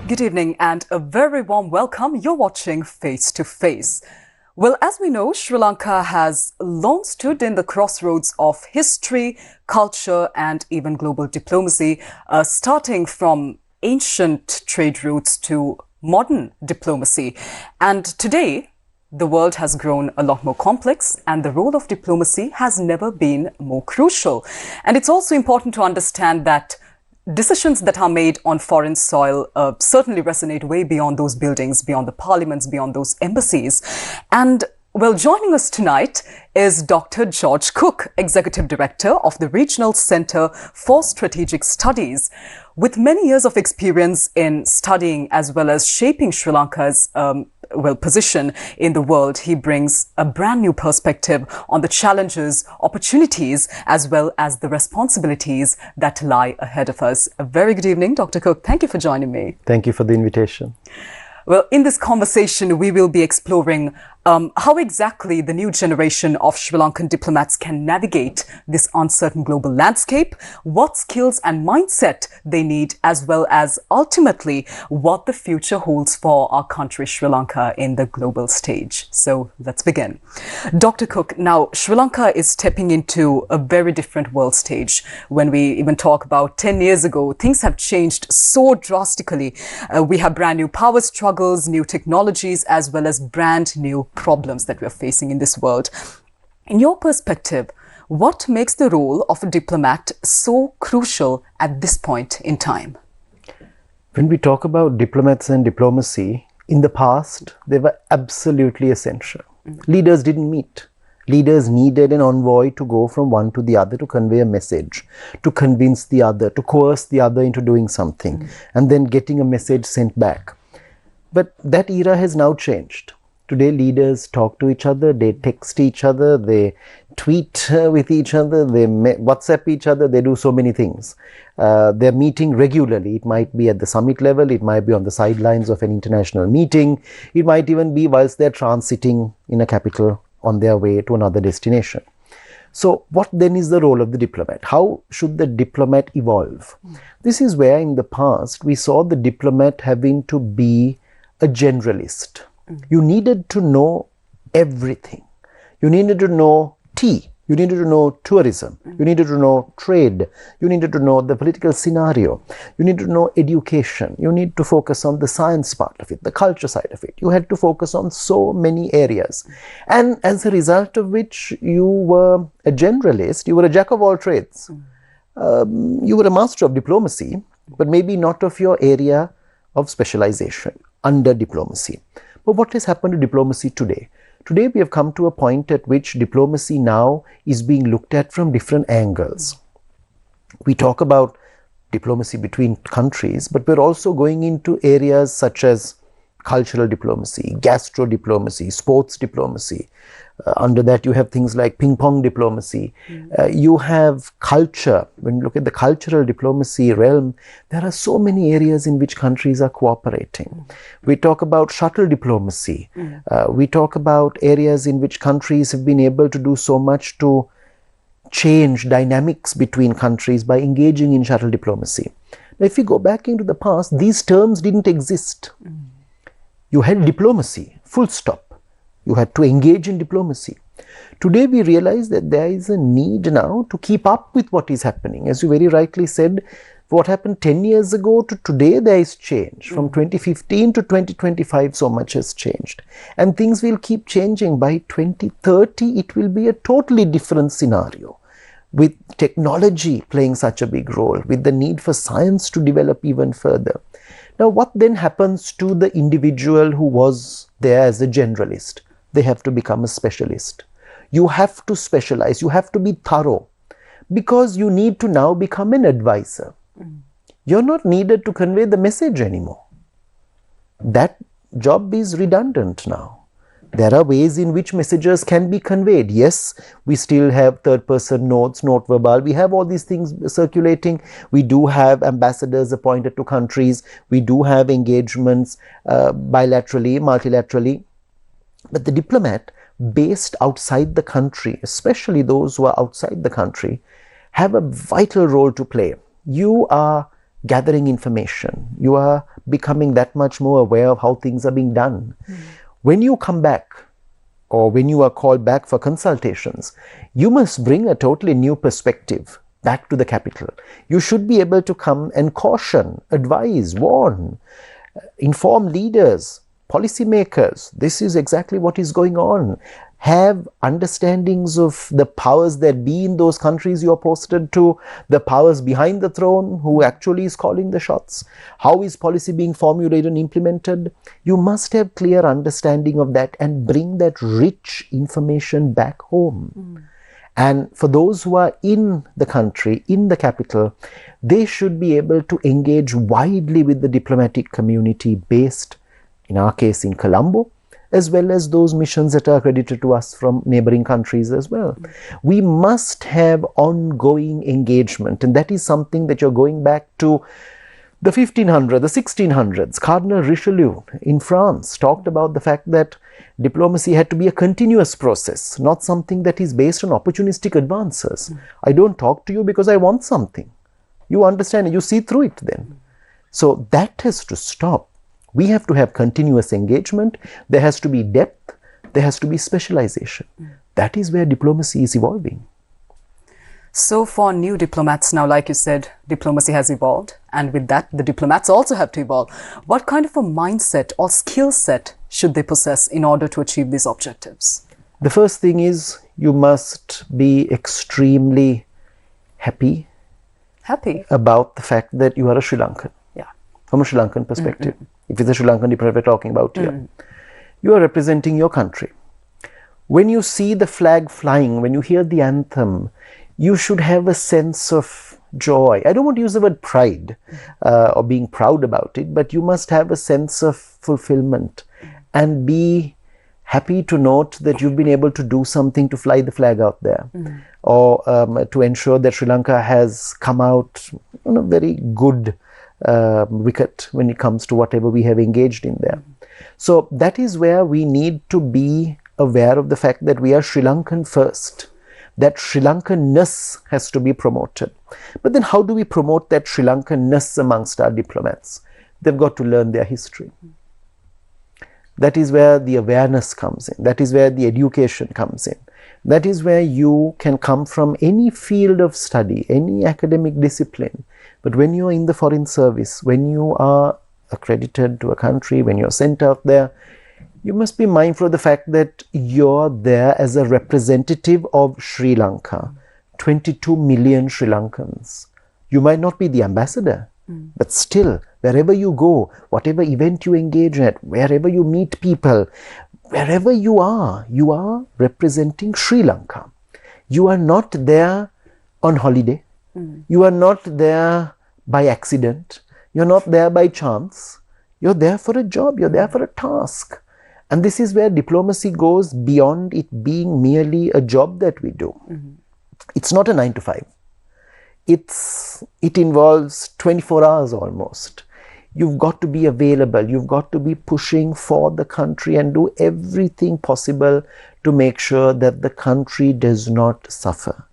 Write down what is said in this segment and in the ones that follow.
Good evening and a very warm welcome. You're watching Face to Face. Well, as we know, Sri Lanka has long stood in the crossroads of history, culture, and even global diplomacy, starting from ancient trade routes to modern diplomacy. And today, the world has grown a lot more complex, and the role of diplomacy has never been more crucial. And it's also important to understand that decisions that are made on foreign soil certainly resonate way beyond those buildings, beyond the parliaments, beyond those embassies. And well, joining us tonight is Dr. George Cooke, Executive Director of the Regional Centre for Strategic Studies. With many years of experience in studying as well as shaping Sri Lanka's position in the world, he brings a brand new perspective on the challenges, opportunities, as well as the responsibilities that lie ahead of us. A very good evening, Dr. Cooke. Thank you for joining me. Thank you for the invitation. Well, in this conversation, we will be exploring how exactly the new generation of Sri Lankan diplomats can navigate this uncertain global landscape, what skills and mindset they need, as well as ultimately what the future holds for our country, Sri Lanka, in the global stage. So let's begin. Dr. Cooke, now Sri Lanka is stepping into a very different world stage. When we even talk about 10 years ago, things have changed so drastically. We have brand new power struggles, new technologies, as well as brand new problems that we are facing in this world. In your perspective, what makes the role of a diplomat so crucial at this point in time? When we talk about diplomats and diplomacy, in the past, they were absolutely essential. Leaders didn't meet. Leaders needed an envoy to go from one to the other to convey a message, to convince the other, to coerce the other into doing something, and then getting a message sent back. But that era has now changed. Today, leaders talk to each other, they text each other, they tweet with each other, they WhatsApp each other, they do so many things. They're meeting regularly. It might be at the summit level, it might be on the sidelines of an international meeting, it might even be whilst they're transiting in a capital on their way to another destination. So what then is the role of the diplomat? How should the diplomat evolve? This is where in the past we saw the diplomat having to be a generalist. You needed to know everything. You needed to know tea. You needed to know tourism. You needed to know trade. You needed to know the political scenario. You needed to know education. You need to focus on the science part of it, the culture side of it. You had to focus on so many areas. And as a result of which you were a generalist, you were a jack of all trades. You were a master of diplomacy, but maybe not of your area of specialization under diplomacy. But what has happened to diplomacy today? Today we have come to a point at which diplomacy now is being looked at from different angles. We talk about diplomacy between countries, but we're also going into areas such as cultural diplomacy, gastro diplomacy, sports diplomacy. Under that you have things like ping pong diplomacy. You have culture. When you look at the cultural diplomacy realm, there are so many areas in which countries are cooperating. We talk about shuttle diplomacy. We talk about areas in which countries have been able to do so much to change dynamics between countries by engaging in shuttle diplomacy. Now, if you go back into the past, these terms didn't exist. You had diplomacy, full stop. You had to engage in diplomacy. Today we realize that there is a need now to keep up with what is happening. As you very rightly said, what happened 10 years ago to today, there is change. From 2015 to 2025, so much has changed. And things will keep changing. By 2030, it will be a totally different scenario, with technology playing such a big role, with the need for science to develop even further. Now, what then happens to the individual who was there as a generalist? They have to become a specialist. You have to specialize. You have to be thorough, because you need to now become an advisor. You're not needed to convey the message anymore. That job is redundant now. There are ways in which messages can be conveyed. Yes, we still have third-person notes, note verbal. We have all these things circulating. We do have ambassadors appointed to countries. We do have engagements bilaterally, multilaterally. But the diplomat based outside the country, especially those who are outside the country, have a vital role to play. You are gathering information. You are becoming that much more aware of how things are being done. When you come back, or when you are called back for consultations, you must bring a totally new perspective back to the capital. You should be able to come and caution, advise, warn, inform leaders, policymakers. This is exactly what is going on. Have understandings of the powers that be in those countries you are posted to, the powers behind the throne, who actually is calling the shots. How is policy being formulated and implemented? You must have clear understanding of that and bring that rich information back home. And for those who are in the country, in the capital, they should be able to engage widely with the diplomatic community based, in our case, in Colombo, as well as those missions that are accredited to us from neighboring countries as well. We must have ongoing engagement, and that is something that you're going back to the 1500s, the 1600s. Cardinal Richelieu in France talked about the fact that diplomacy had to be a continuous process, not something that is based on opportunistic advances. I don't talk to you because I want something. You understand, you see through it then. So that has to stop. We have to have continuous engagement. There has to be depth. There has to be specialization. That is where diplomacy is evolving. So for new diplomats now, like you said, diplomacy has evolved, and with that, the diplomats also have to evolve. What kind of a mindset or skill set should they possess in order to achieve these objectives? The first thing is you must be extremely happy about the fact that you are a Sri Lankan. Yeah. From a Sri Lankan perspective. If it's a Sri Lankan diplomat we're talking about here. You are representing your country. When you see the flag flying, when you hear the anthem, you should have a sense of joy. I don't want to use the word pride or being proud about it, but you must have a sense of fulfillment and be happy to note that you've been able to do something to fly the flag out there, or to ensure that Sri Lanka has come out on a very good wicket when it comes to whatever we have engaged in there. So that is where we need to be aware of the fact that we are Sri Lankan first. That Sri Lankan-ness has to be promoted. But then how do we promote that Sri Lankan-ness amongst our diplomats? They've got to learn their history. That is where the awareness comes in. That is where the education comes in. That is where you can come from any field of study, any academic discipline. But when you're in the foreign service, when you are accredited to a country, when you're sent out there, you must be mindful of the fact that you're there as a representative of Sri Lanka. 22 million Sri Lankans. You might not be the ambassador, but still, wherever you go, whatever event you engage at, wherever you meet people, wherever you are representing Sri Lanka. You are not there on holiday. You are not there by accident. You're not there by chance. You're there for a job. You're there for a task. And this is where diplomacy goes beyond it being merely a job that we do. It's not a 9 to 5. It involves 24 hours almost. You've got to be available. You've got to be pushing for the country and do everything possible to make sure that the country does not suffer.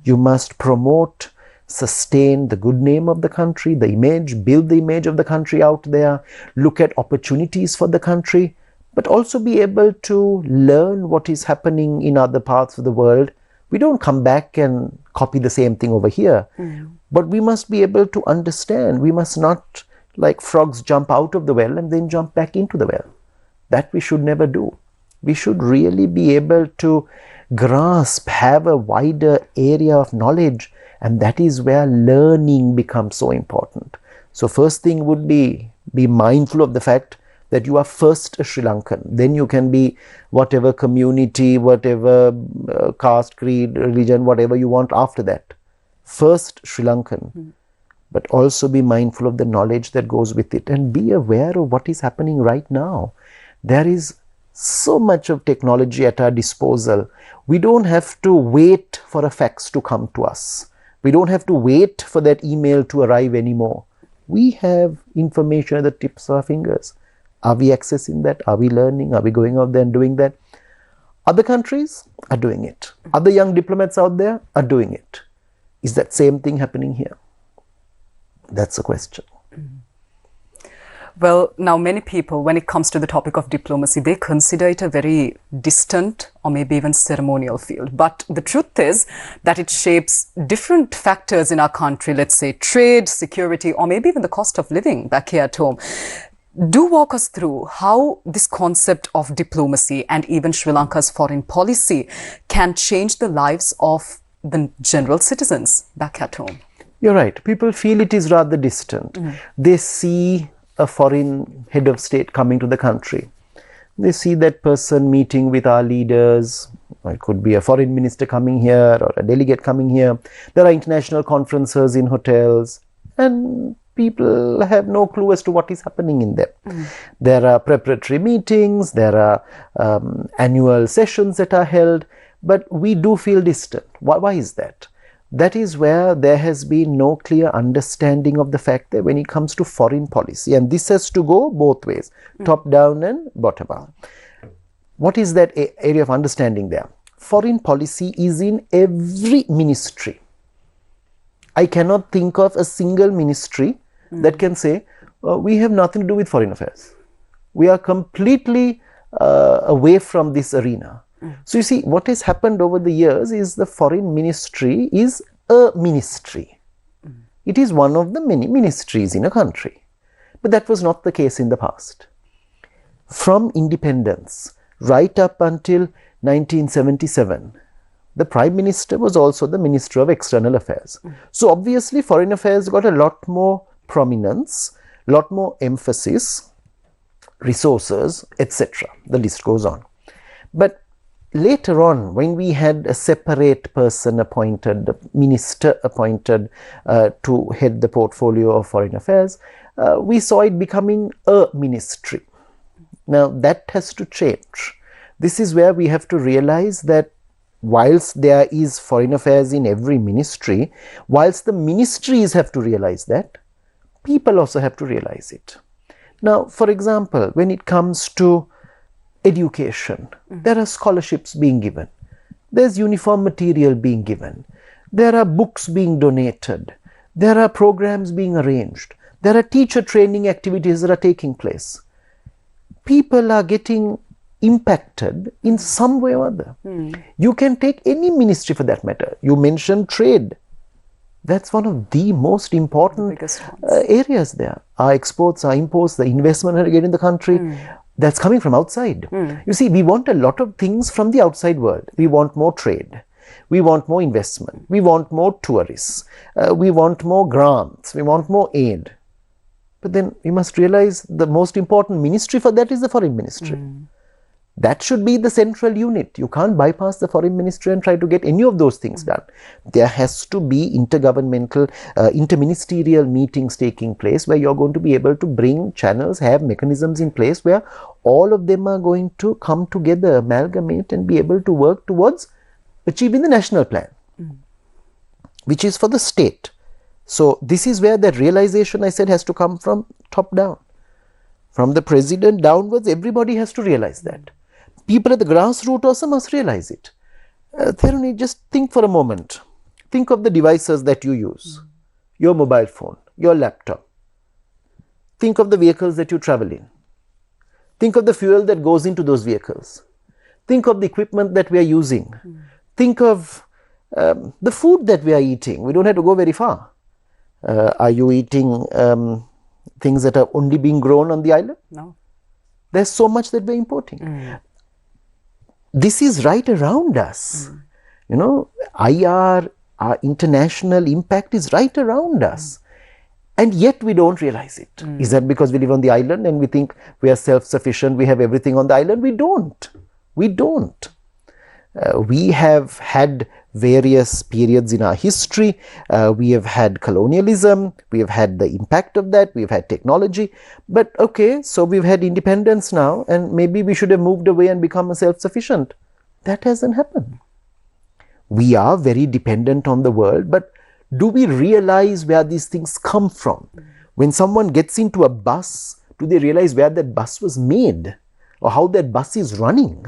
You must promote, sustain the good name of the country, the image, build the image of the country out there, look at opportunities for the country, but also be able to learn what is happening in other parts of the world. We don't come back and copy the same thing over here, but we must be able to understand. We must not, like frogs, jump out of the well and then jump back into the well. That we should never do. We should really be able to grasp, have a wider area of knowledge, and that is where learning becomes so important. So first thing would be mindful of the fact that you are first a Sri Lankan. Then you can be whatever community, whatever caste, creed, religion, whatever you want after that. First Sri Lankan. But also be mindful of the knowledge that goes with it and be aware of what is happening right now. There is so much of technology at our disposal. We don't have to wait for a fax to come to us. We don't have to wait for that email to arrive anymore. We have information at the tips of our fingers. Are we accessing that? Are we learning? Are we going out there and doing that? Other countries are doing it. Other young diplomats out there are doing it. Is that same thing happening here? That's the question. Well, now many people, when it comes to the topic of diplomacy, they consider it a very distant or maybe even ceremonial field. But the truth is that it shapes different factors in our country, let's say trade, security, or maybe even the cost of living back here at home. Do walk us through how this concept of diplomacy and even Sri Lanka's foreign policy can change the lives of the general citizens back at home. You're right. People feel it is rather distant. They see a foreign head of state coming to the country. They see that person meeting with our leaders. It could be a foreign minister coming here or a delegate coming here. There are international conferences in hotels, and people have no clue as to what is happening in them. There are preparatory meetings, there are annual sessions that are held, but we do feel distant. Why is that? That is where there has been no clear understanding of the fact that when it comes to foreign policy, and this has to go both ways, top down and bottom up. What is that area of understanding there? Foreign policy is in every ministry. I cannot think of a single ministry that can say, we have nothing to do with foreign affairs. We are completely away from this arena. So you see, what has happened over the years is the foreign ministry is a ministry. It is one of the many ministries in a country. But that was not the case in the past. From independence right up until 1977, the Prime Minister was also the Minister of External Affairs. So obviously foreign affairs got a lot more prominence, lot more emphasis, resources, etc. The list goes on. But later on, when we had a separate person appointed, the minister appointed to head the portfolio of foreign affairs, we saw it becoming a ministry. Now that has to change. This is where we have to realize that whilst there is foreign affairs in every ministry, whilst the ministries have to realize that, people also have to realize it. Now, for example, when it comes to education, there are scholarships being given, there's uniform material being given, there are books being donated, there are programs being arranged, there are teacher training activities that are taking place. People are getting impacted in some way or other. You can take any ministry for that matter. You mentioned trade. That's one of the most important areas there. Our exports, our imports, the investment that we get in the country, that's coming from outside. You see, we want a lot of things from the outside world. We want more trade. We want more investment. We want more tourists. We want more grants. We want more aid. But then we must realize the most important ministry for that is the foreign ministry. That should be the central unit. You can't bypass the foreign ministry and try to get any of those things done. There has to be intergovernmental, interministerial meetings taking place where you're going to be able to bring channels, have mechanisms in place where all of them are going to come together, amalgamate and be able to work towards achieving the national plan, which is for the state. So this is where that realization, I said, has to come from top down. From the president downwards, everybody has to realize that. People at the grassroots also must realize it. Theruni, just think for a moment. Think of the devices that you use. Your mobile phone, your laptop. Think of the vehicles that you travel in. Think of the fuel that goes into those vehicles. Think of the equipment that we are using. Think of the food that we are eating. We don't have to go very far. Are you eating things that are only being grown on the island? No. There's so much that we're importing. This is right around us. You know, IR, our international impact is right around us. And yet we don't realize it. Is that because we live on the island and we think we are self-sufficient, we have everything on the island? We don't. We don't. We have had various periods in our history. We have had colonialism, we have had the impact of that, we've had technology. But okay, so we've had independence now and maybe we should have moved away and become self-sufficient. That hasn't happened. We are very dependent on the world, but do we realize where these things come from? When someone gets into a bus, do they realize where that bus was made or how that bus is running?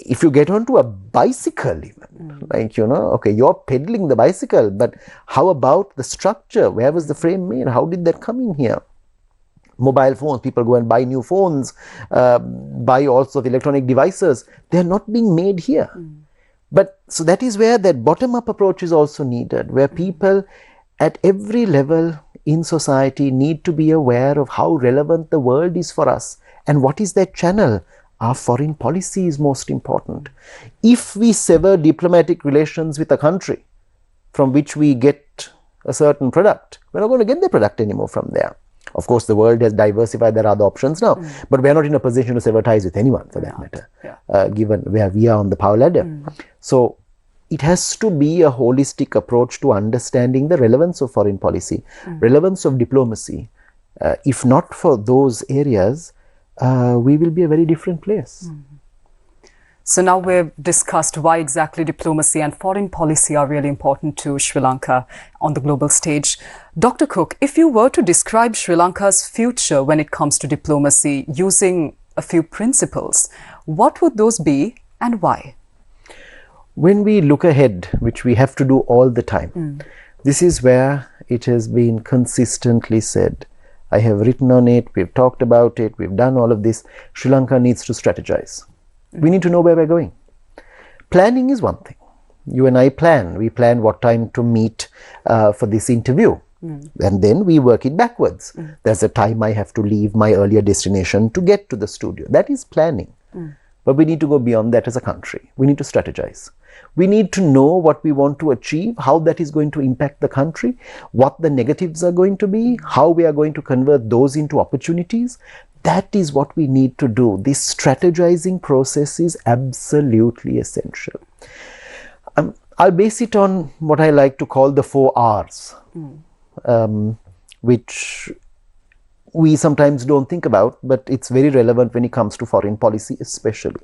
If you get onto a bicycle even, like, you know, okay, you're pedaling the bicycle, but how about the structure? Where was the frame made? How did that come in here? mobile phones, people go and buy new phones, buy all sorts of electronic devices. They are not being made here. But so that is where that bottom-up approach is also needed, where people at every level in society need to be aware of how relevant the world is for us and what is that channel. Our foreign policy is most important. If we sever diplomatic relations with a country from which we get a certain product, we're not going to get the product anymore from there. Of course, the world has diversified, there are other options now, but we're not in a position to sever ties with anyone for that matter, given where we are on the power ladder. So it has to be a holistic approach to understanding the relevance of foreign policy, relevance of diplomacy. If not for those areas, we will be a very different place. So now we've discussed why exactly diplomacy and foreign policy are really important to Sri Lanka on the global stage. Dr. Cooke, if you were to describe Sri Lanka's future when it comes to diplomacy using a few principles, what would those be and why? When we look ahead, which we have to do all the time, this is where it has been consistently said. I have written on it, we've talked about it, we've done all of this. Sri Lanka needs to strategize. We need to know where we're going. Planning is one thing. You and I plan. We plan what time to meet for this interview. And then we work it backwards. There's a time I have to leave my earlier destination to get to the studio. That is planning. But we need to go beyond that as a country. We need to strategize. We need to know what we want to achieve, how that is going to impact the country, what the negatives are going to be, how we are going to convert those into opportunities. That is what we need to do. This strategizing process is absolutely essential. I'll base it on what I like to call the 4 R's, which we sometimes don't think about, but it's very relevant when it comes to foreign policy especially.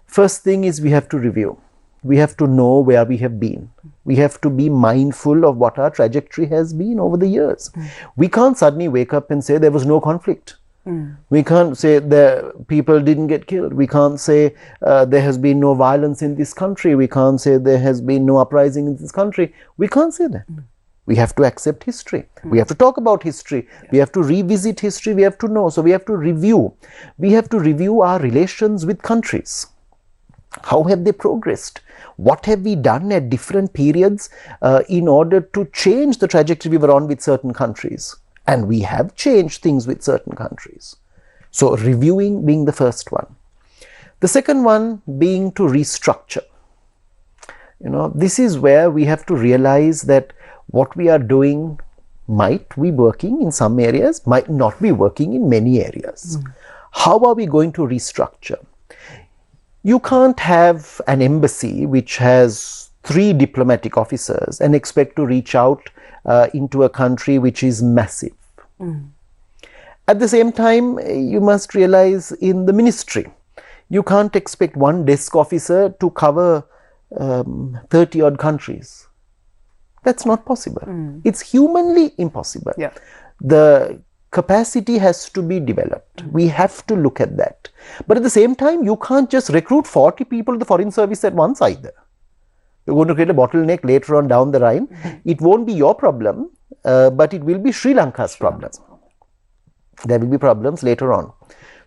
First thing is we have to review. We have to know where we have been. We have to be mindful of what our trajectory has been over the years. We can't suddenly wake up and say there was no conflict. We can't say the people didn't get killed. We can't say there has been no violence in this country. We can't say there has been no uprising in this country. We can't say that. We have to accept history. We have to talk about history. We have to revisit history. We have to know. So we have to review. We have to review our relations with countries. How have they progressed? What have we done at different periods in order to change the trajectory we were on with certain countries? And we have changed things with certain countries. So reviewing being the first one. The second one being to restructure. This is where we have to realize that what we are doing might be working in some areas, might not be working in many areas. How are we going to restructure? You can't have an embassy which has 3 diplomatic officers and expect to reach out into a country which is massive. At the same time, you must realize in the ministry, you can't expect one desk officer to cover 30 odd countries. That's not possible. It's humanly impossible. The capacity has to be developed. We have to look at that. But at the same time, you can't just recruit 40 people to the foreign service at once either. You're going to create a bottleneck later on down the line. It won't be your problem, but it will be Sri Lanka's problem. There will be problems later on.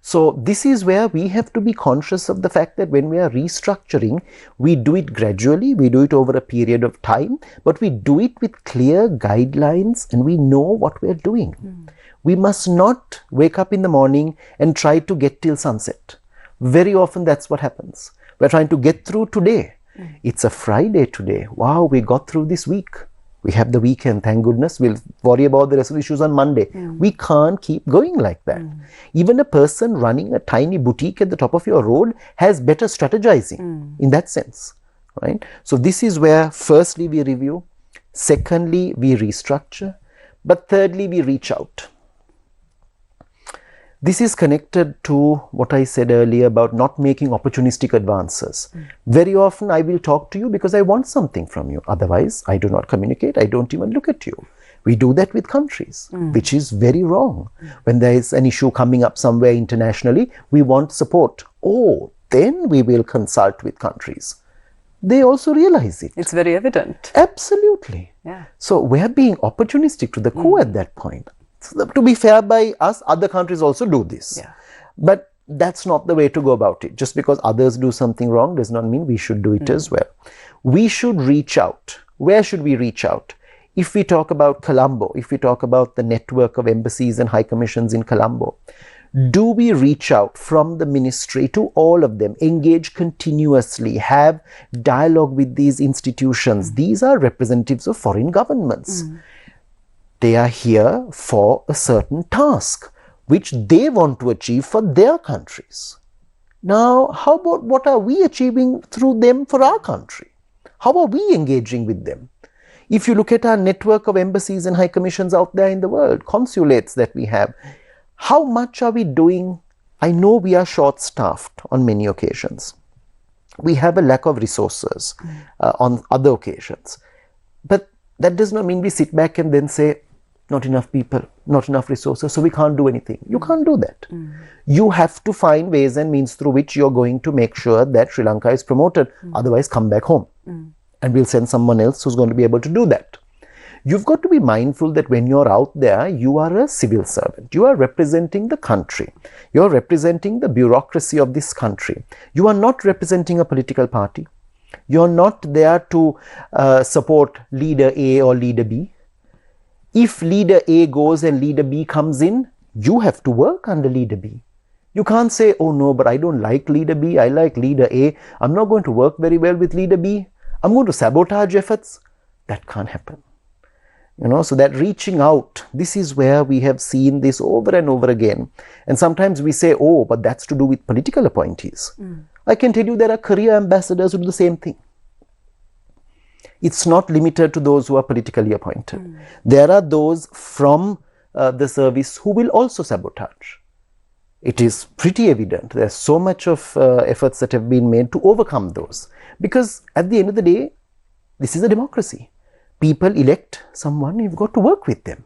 So this is where we have to be conscious of the fact that when we are restructuring, we do it gradually, we do it over a period of time, but we do it with clear guidelines and we know what we are doing. We must not wake up in the morning and try to get till sunset. Very often that's what happens. We're trying to get through today. It's a Friday today. Wow, we got through this week. We have the weekend, thank goodness. We'll worry about the rest of the issues on Monday. We can't keep going like that. Even a person running a tiny boutique at the top of your road has better strategizing in that sense, right? So this is where firstly we review, secondly we restructure, but thirdly we reach out. This is connected to what I said earlier about not making opportunistic advances. Very often I will talk to you because I want something from you. Otherwise, I do not communicate. I don't even look at you. We do that with countries, which is very wrong. When there is an issue coming up somewhere internationally, we want support. Oh, then we will consult with countries. They also realize it. It's very evident. Absolutely. So we're being opportunistic to the core at that point. So to be fair by us, other countries also do this. Yeah. But that's not the way to go about it. Just because others do something wrong does not mean we should do it as well. We should reach out. Where should we reach out? If we talk about Colombo, if we talk about the network of embassies and high commissions in Colombo, do we reach out from the ministry to all of them, engage continuously, have dialogue with these institutions? These are representatives of foreign governments. They are here for a certain task which they want to achieve for their countries. Now, how about what are we achieving through them for our country? How are we engaging with them? If you look at our network of embassies and high commissions out there in the world, consulates that we have, how much are we doing? I know we are short-staffed on many occasions. We have a lack of resources on other occasions. But that does not mean we sit back and then say, not enough people, not enough resources, so we can't do anything. You can't do that. You have to find ways and means through which you're going to make sure that Sri Lanka is promoted. Otherwise, come back home. And we'll send someone else who's going to be able to do that. You've got to be mindful that when you're out there, you are a civil servant. You are representing the country. You're representing the bureaucracy of this country. You are not representing a political party. You're not there to support leader A or leader B. If leader A goes and leader B comes in, you have to work under leader B. You can't say, oh no, but I don't like leader B, I like leader A. I'm not going to work very well with leader B. I'm going to sabotage efforts. That can't happen. So that reaching out, this is where we have seen this over and over again. And sometimes we say, oh, but that's to do with political appointees. I can tell you there are career ambassadors who do the same thing. It's not limited to those who are politically appointed. There are those from the service who will also sabotage. It is pretty evident. There's so much of efforts that have been made to overcome those. Because at the end of the day, this is a democracy. People elect someone, you've got to work with them.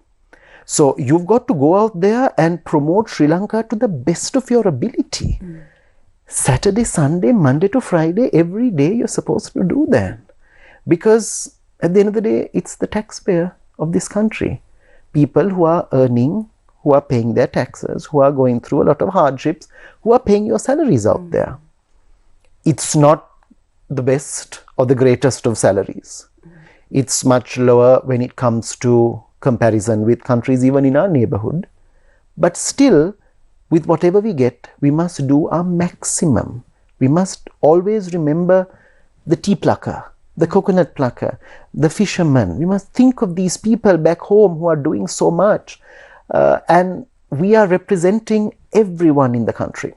So you've got to go out there and promote Sri Lanka to the best of your ability. Saturday, Sunday, Monday to Friday, every day you're supposed to do that. Because at the end of the day, it's the taxpayer of this country. People who are earning, who are paying their taxes, who are going through a lot of hardships, who are paying your salaries out there. It's not the best or the greatest of salaries. It's much lower when it comes to comparison with countries even in our neighborhood. But still, with whatever we get, we must do our maximum. We must always remember the tea plucker, the coconut plucker, the fisherman. We must think of these people back home who are doing so much. And we are representing everyone in the country.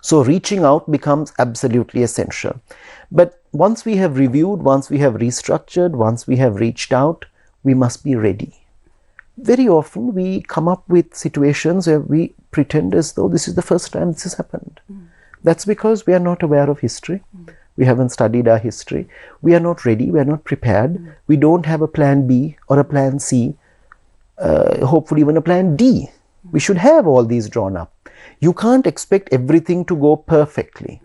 So reaching out becomes absolutely essential. But once we have reviewed, once we have restructured, once we have reached out, we must be ready. Very often we come up with situations where we pretend as though this is the first time this has happened. That's because we are not aware of history. We haven't studied our history. We are not ready. We are not prepared. We don't have a plan B or a plan C, hopefully even a plan D. We should have all these drawn up. You can't expect everything to go perfectly.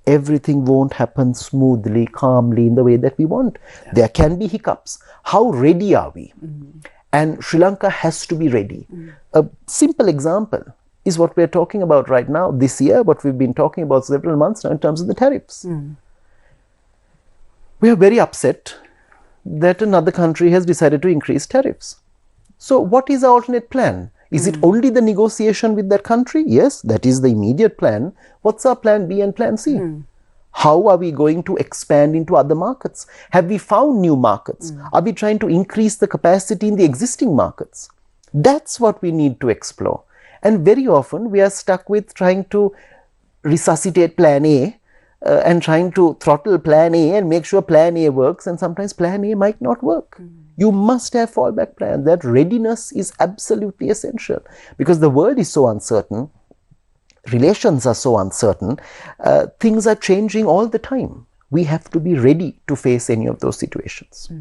Everything won't happen smoothly, calmly in the way that we want. There can be hiccups. How ready are we? And Sri Lanka has to be ready. A simple example is what we're talking about right now, this year, what we've been talking about several months now in terms of the tariffs. We are very upset that another country has decided to increase tariffs. So what is our alternate plan? Is it only the negotiation with that country? Yes, that is the immediate plan. What's our plan B and plan C? How are we going to expand into other markets? Have we found new markets? Are we trying to increase the capacity in the existing markets? That's what we need to explore. And very often we are stuck with trying to resuscitate plan A and trying to throttle plan A and make sure plan A works, and sometimes plan A might not work. You must have fallback plan. That readiness is absolutely essential because the world is so uncertain, relations are so uncertain, things are changing all the time. We have to be ready to face any of those situations.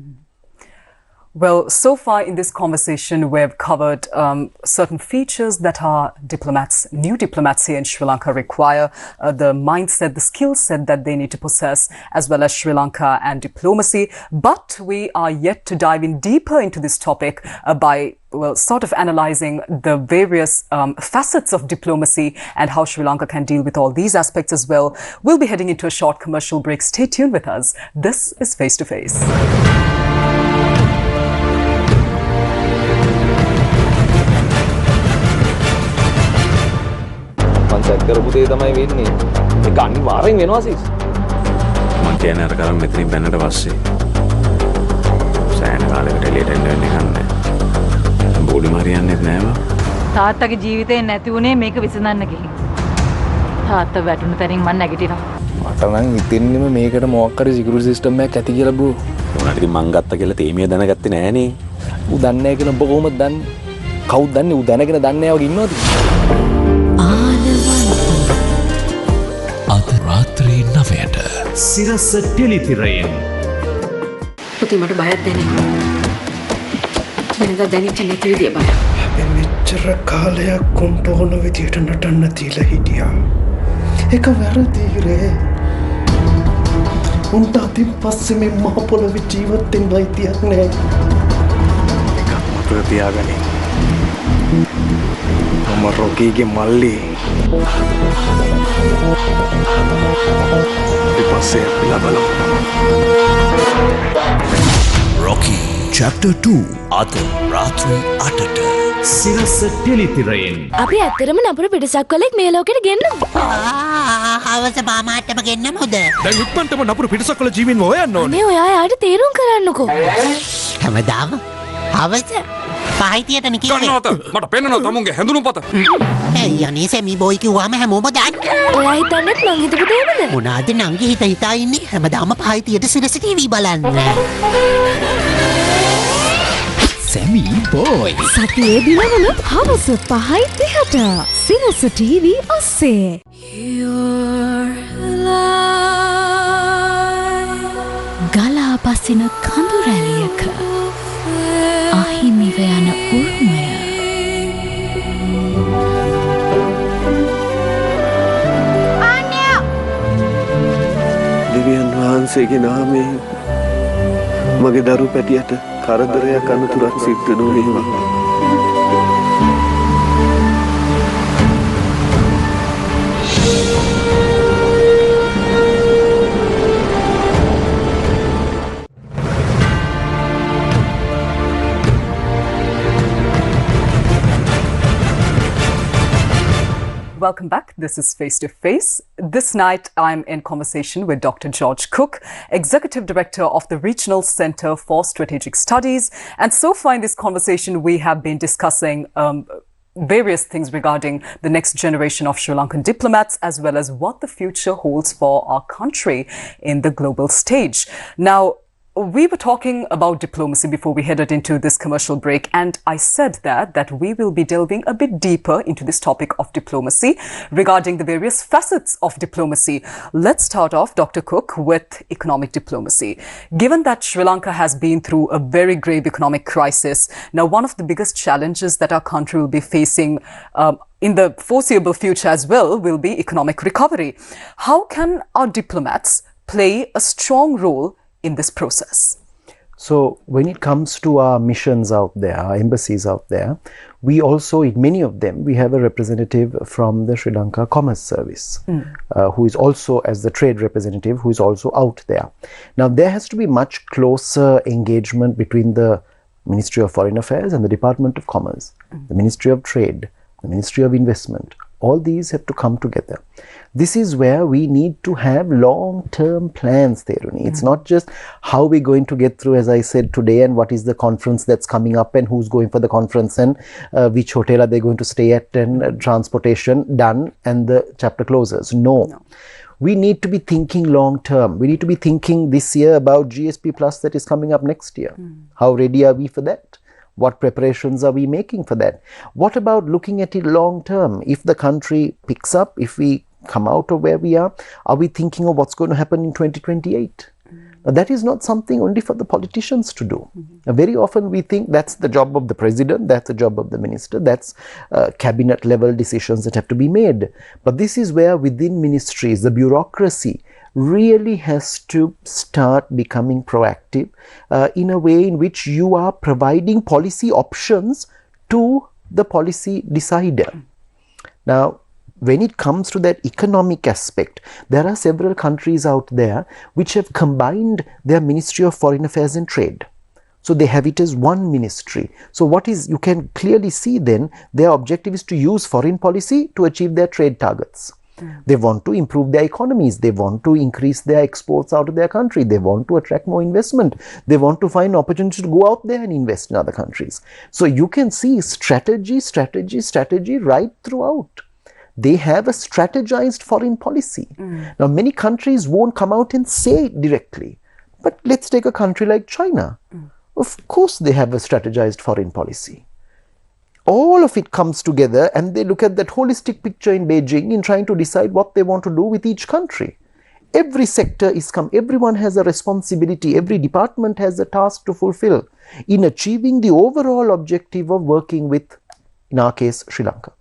Well, so far in this conversation, we've covered certain features that our new diplomats here in Sri Lanka require, the mindset, the skill set that they need to possess, as well as Sri Lanka and diplomacy. But we are yet to dive in deeper into this topic by sort of analyzing the various facets of diplomacy and how Sri Lanka can deal with all these aspects as well. We'll be heading into a short commercial break. Stay tuned with us. This is Face to Face. Set කරපු දේ තමයි වෙන්නේ. ඒක අනිවාර්යෙන් වෙනවා සිස්. මං කියන්නේ අර කරන් මෙතනින් බැන්නට පස්සේ සෑහෙන කාලයකට එළියට එන්න වෙන්නේ නැහැ. බෝඩි මාරියන්නේත් නෑවා. තාත්තගේ ජීවිතේ නැති උනේ මේක විසඳන්න ගිහින්. තාත්තා වැටුණු තැනින් මං නැගිටිනවා. මට නම් හිතෙන්නේම මේකට මොකක් හරි සිකියුරිටි සිස්ටම් එකක් ඇති කියලා බ්‍රෝ. උනාට ඉතින් මං ගත්ත කියලා තේමිය දැනගත්තේ නෑනේ. ඌ දන්නේ නැහැ කියලා ඔබ කොහොමද දන්නේ? කවුද දන්නේ? ඌ දැනගෙන දන්නේ නැහැ වගේ ඉන්නවද? අද රාත්‍රී 9ට සිරස ටෙලිතිරයෙන්. පුතේ මට බයක් දැනෙනවා. වෙනදා දැනෙච්ච නැති විදිය බය. අපි මෙච්චර කාලයක් උන්ට ඕන විදියට නටන්න දීලා හිටියා. ඒක වැරදිරේ. උන්ට අතින් පස්සේ මේ මහ පොළොවේ ජීවත් වෙන්න අයිතියක් නැහැ. ඒක මතක තියාගන්න. මම රොකීගේ මල්ලි. පස්සේ ලබනවා. Rocky Chapter 2 අද රාත්‍රී 8ට සිරස ටෙලිතිරයෙන්. අපි ඇත්තරම නපුරු පිටසක් කොලෙක් මේ ලෝකෙට ගෙන්නමු. හවස පාමාට්ටම ගෙන්නම හොද. දැන් ඉක්මනටම නපුරු පිටසක් කොල ජීවින්ව හොයන්න ඕනේ. මේ ඔයා යාට තේරුම් කරන්නකෝ. හැමදාම හවස පහිතියට නිකිවේ. මට පෙන්නනවා තමුන්ගේ හැඳුනුම්පත. අනේ සෙමි බොයි කිව්වම හැමෝම දන්නේ. ඔයා හිතන්නේත් මං හිතපු දේවද? මොනාද නංගි හිතා ඉන්නේ හැමදාම පහිතියට සිරස ටීවී බලන්න. සෙමි බොයි. සතියේ දිනවල හවස 5:30ට සිරස ටීවී ඔස්සේ. ගලා පසින කඳු රැලියක අහිමිව යන උරුමය. දෙවියන් වහන්සේගේ නාමයෙන් මගේ දරු පැටියට කරදරයක් අනතුරක් සිද්ධ නොවේවා. Welcome back. This is Face to Face. This night, I'm in conversation with Dr. George Cooke, Executive Director of the Regional Center for Strategic Studies. And so far in this conversation, we have been discussing various things regarding the next generation of Sri Lankan diplomats, as well as what the future holds for our country in the global stage. Now, we were talking about diplomacy before we headed into this commercial break, and I said that we will be delving a bit deeper into this topic of diplomacy regarding the various facets of diplomacy. Let's start off, Dr. Cooke, with economic diplomacy. Given that Sri Lanka has been through a very grave economic crisis, now one of the biggest challenges that our country will be facing in the foreseeable future as well will be economic recovery. How can our diplomats play a strong role in this process? So when it comes to our missions out there, our embassies out there, we also, in many of them, we have a representative from the Sri Lanka Commerce Service, who is also, as the trade representative, who is also out there. Now, there has to be much closer engagement between the Ministry of Foreign Affairs and the Department of Commerce, the Ministry of Trade, the Ministry of Investment. All these have to come together. This is where we need to have long-term plans, Theruni. It's not just how we're going to get through, as I said today, and what is the conference that's coming up and who's going for the conference and which hotel are they going to stay at and transportation done and the chapter closes. No. We need to be thinking long-term. We need to be thinking this year about GSP Plus that is coming up next year. How ready are we for that? What preparations are we making for that? What about looking at it long term? If the country picks up, if we come out of where we are we thinking of what's going to happen in 2028? Now, that is not something only for the politicians to do. Now, very often we think that's the job of the president, that's the job of the minister, that's cabinet level decisions that have to be made. But this is where within ministries, the bureaucracy really has to start becoming proactive in a way in which you are providing policy options to the policy decider. Now, when it comes to that economic aspect, there are several countries out there which have combined their Ministry of Foreign Affairs and Trade. So they have it as one ministry. So you can clearly see then their objective is to use foreign policy to achieve their trade targets. They want to improve their economies. They want to increase their exports out of their country. They want to attract more investment. They want to find opportunities to go out there and invest in other countries. So you can see strategy right throughout. They have a strategized foreign policy. Now, many countries won't come out and say it directly. But let's take a country like China. Of course, they have a strategized foreign policy. All of it comes together and they look at that holistic picture in Beijing in trying to decide what they want to do with each country. Every sector everyone has a responsibility, every department has a task to fulfill in achieving the overall objective of working with, in our case, Sri Lanka.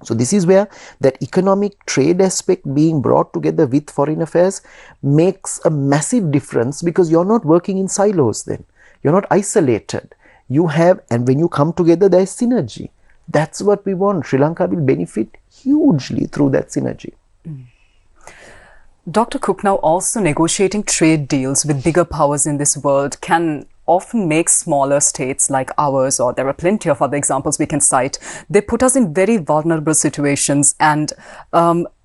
So this is where that economic trade aspect being brought together with foreign affairs makes a massive difference, because you're not working in silos then. You're not isolated. You have, and when you come together, there is synergy. That's what we want. Sri Lanka will benefit hugely through that synergy. Dr. Cooke, now also negotiating trade deals with bigger powers in this world can often make smaller states like ours, or there are plenty of other examples we can cite, they put us in very vulnerable situations. And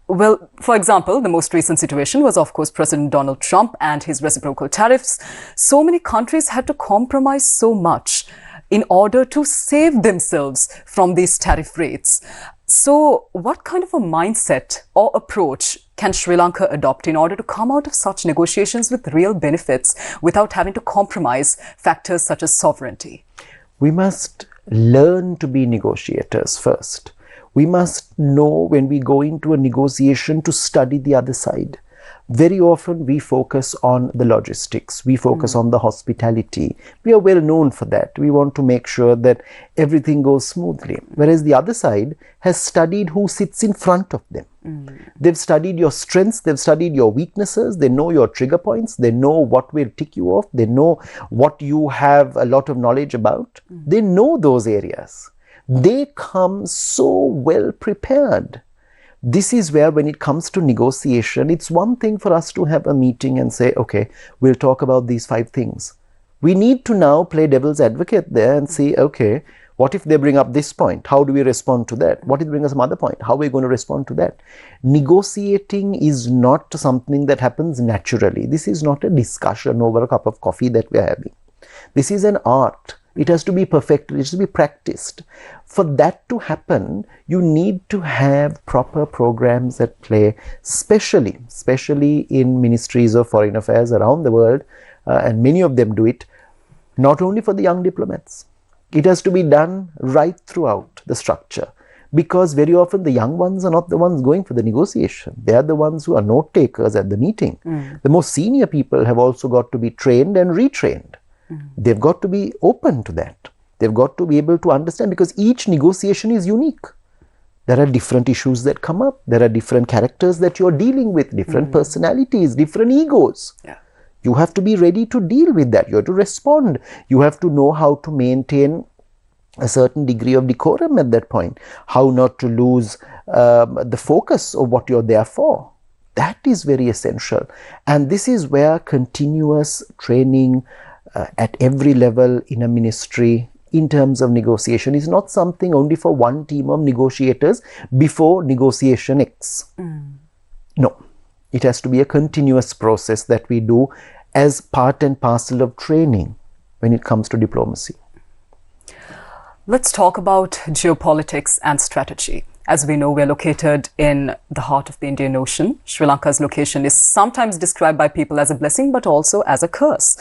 well, for example, the most recent situation was, of course, President Donald Trump and his reciprocal tariffs. So many countries had to compromise so much in order to save themselves from these tariff rates. So what kind of a mindset or approach can Sri Lanka adopt in order to come out of such negotiations with real benefits without having to compromise factors such as sovereignty? We must learn to be negotiators first. We must know when we go into a negotiation to study the other side. Very often we focus on the logistics, we focus on the hospitality. We are well known for that. We want to make sure that everything goes smoothly. Whereas the other side has studied who sits in front of them. They've studied your strengths, they've studied your weaknesses, they know your trigger points, they know what will tick you off, they know what you have a lot of knowledge about. They know those areas. They come so well prepared. This is where, when it comes to negotiation, it's one thing for us to have a meeting and say, okay, we'll talk about these 5 things. We need to now play devil's advocate there and say, okay, what if they bring up this point? How do we respond to that? What if they bring us some other point? How are we going to respond to that? Negotiating is not something that happens naturally. This is not a discussion over a cup of coffee that we're having. This is an art. It has to be perfected, it has to be practiced. For that to happen, you need to have proper programs at play, especially in ministries of foreign affairs around the world, and many of them do it, not only for the young diplomats. It has to be done right throughout the structure, because very often the young ones are not the ones going for the negotiation. They are the ones who are note takers at the meeting. The most senior people have also got to be trained and retrained. They've got to be open to that. They've got to be able to understand, because each negotiation is unique. There are different issues that come up. There are different characters that you're dealing with, different personalities, different egos. You have to be ready to deal with that. You have to respond. You have to know how to maintain a certain degree of decorum at that point. How not to lose the focus of what you're there for. That is very essential. And this is where continuous training at every level in a ministry in terms of negotiation is not something only for one team of negotiators before negotiation X. No, it has to be a continuous process that we do as part and parcel of training when it comes to diplomacy. Let's talk about geopolitics and strategy. As we know, we're located in the heart of the Indian Ocean. Sri Lanka's location is sometimes described by people as a blessing, but also as a curse.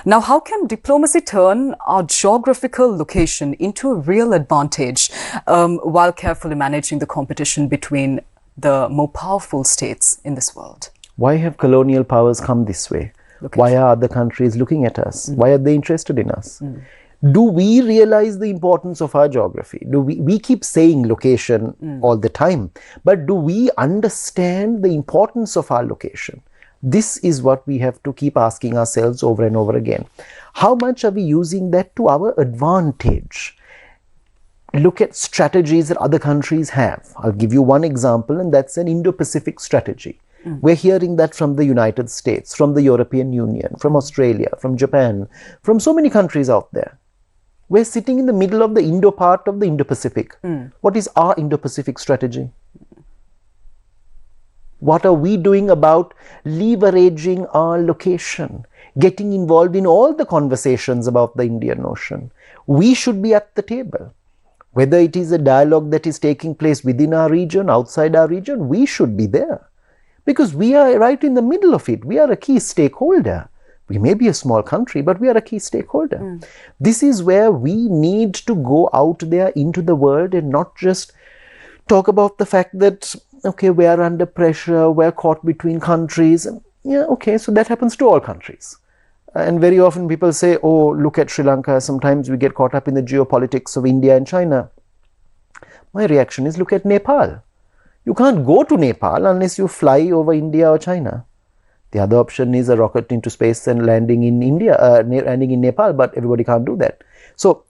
Now, how can diplomacy turn our geographical location into a real advantage while carefully managing the competition between the more powerful states in this world? Why have colonial powers come this way? Why are other countries looking at us? Why are they interested in us? Do we realize the importance of our geography? Do we keep saying location all the time, but do we understand the importance of our location? This is what we have to keep asking ourselves over and over again. How much are we using that to our advantage? Look at strategies that other countries have. I'll give you one example, and that's an Indo-Pacific strategy. We're hearing that from the United States, from the European Union, from Australia, from Japan, from so many countries out there. We're sitting in the middle of the Indo part of the Indo-Pacific. What is our Indo-Pacific strategy? What are we doing about leveraging our location, getting involved in all the conversations about the Indian Ocean? We should be at the table. Whether it is a dialogue that is taking place within our region, outside our region, we should be there. Because we are right in the middle of it. We are a key stakeholder. We may be a small country, but we are a key stakeholder. This is where we need to go out there into the world and not just talk about the fact that, okay, we are under pressure, we're caught between countries. Yeah, okay, so that happens to all countries. And very often people say, oh, look at Sri Lanka. Sometimes we get caught up in the geopolitics of India and China. My reaction is, look at Nepal. You can't go to Nepal unless you fly over India or China. The other option is a rocket into space and landing in landing in Nepal, but everybody can't do that. So